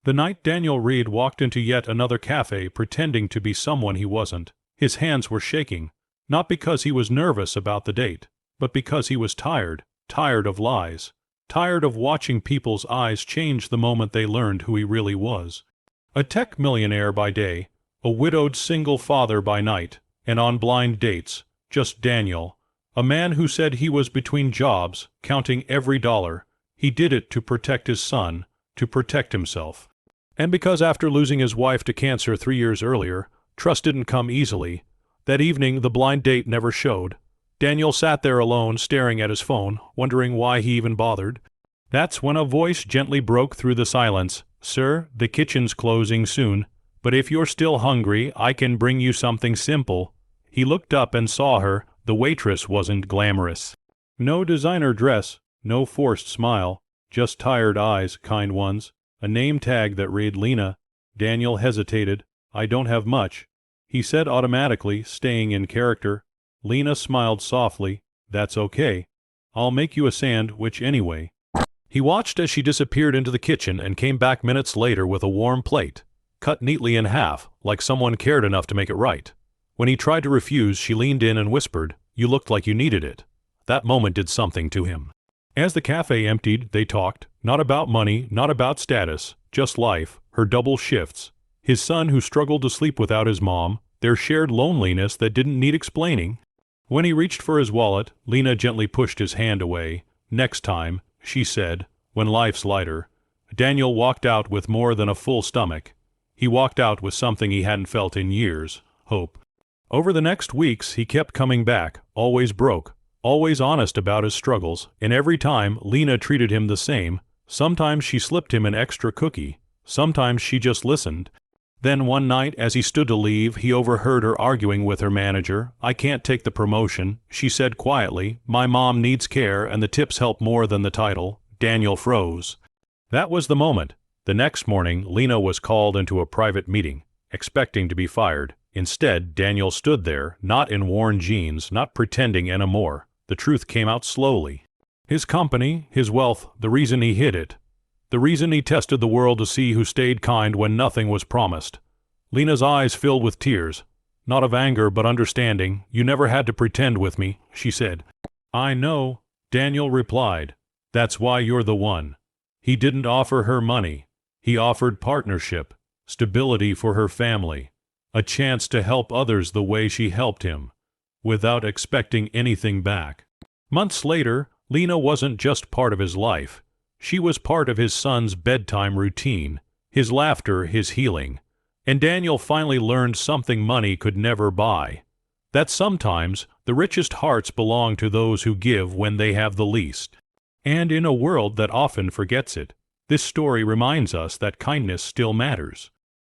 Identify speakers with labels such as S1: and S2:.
S1: The night Daniel Reed walked into yet another cafe pretending to be someone he wasn't, his hands were shaking, not because he was nervous about the date, but because he was tired of lies, tired of watching people's eyes change the moment they learned who he really was. A tech millionaire by day, a widowed single father by night, and on blind dates, just Daniel, a man who said he was between jobs, counting every dollar. He did it to protect his son, to protect himself. And because after losing his wife to cancer 3 years earlier, trust didn't come easily, that evening the blind date never showed. Daniel sat there alone, staring at his phone, wondering why he even bothered. That's when a voice gently broke through the silence. "Sir, the kitchen's closing soon, but if you're still hungry, I can bring you something simple." He looked up and saw her. The waitress wasn't glamorous. No designer dress, no forced smile, just tired eyes, kind ones, a name tag that read Lena. Daniel hesitated. "I don't have much," he said automatically, staying in character. Lena smiled softly. "That's okay. I'll make you a sandwich anyway." He watched as she disappeared into the kitchen and came back minutes later with a warm plate, cut neatly in half, like someone cared enough to make it right. When he tried to refuse, she leaned in and whispered, "You looked like you needed it." That moment did something to him. As the cafe emptied, they talked, not about money, not about status, just life, her double shifts, his son who struggled to sleep without his mom, their shared loneliness that didn't need explaining. When he reached for his wallet, Lena gently pushed his hand away. "Next time," she said, "when life's lighter." Daniel walked out with more than a full stomach. He walked out with something he hadn't felt in years, hope. Over the next weeks, he kept coming back, always broke, always honest about his struggles, and every time Lena treated him the same. Sometimes she slipped him an extra cookie, sometimes she just listened. Then one night, as he stood to leave, he overheard her arguing with her manager. "I can't take the promotion," she said quietly. "My mom needs care, and the tips help more than the title." Daniel froze. That was the moment. The next morning, Lena was called into a private meeting, expecting to be fired. Instead, Daniel stood there, not in worn jeans, not pretending anymore. The truth came out slowly. His company, his wealth, the reason he hid it. The reason he tested the world to see who stayed kind when nothing was promised. Lena's eyes filled with tears, not of anger but understanding. "You never had to pretend with me," she said. "I know," Daniel replied. "That's why you're the one." He didn't offer her money. He offered partnership, stability for her family, a chance to help others the way she helped him, without expecting anything back. Months later, Lena wasn't just part of his life. She was part of his son's bedtime routine, his laughter, his healing. And Daniel finally learned something money could never buy. That sometimes the richest hearts belong to those who give when they have the least. And in a world that often forgets it, this story reminds us that kindness still matters.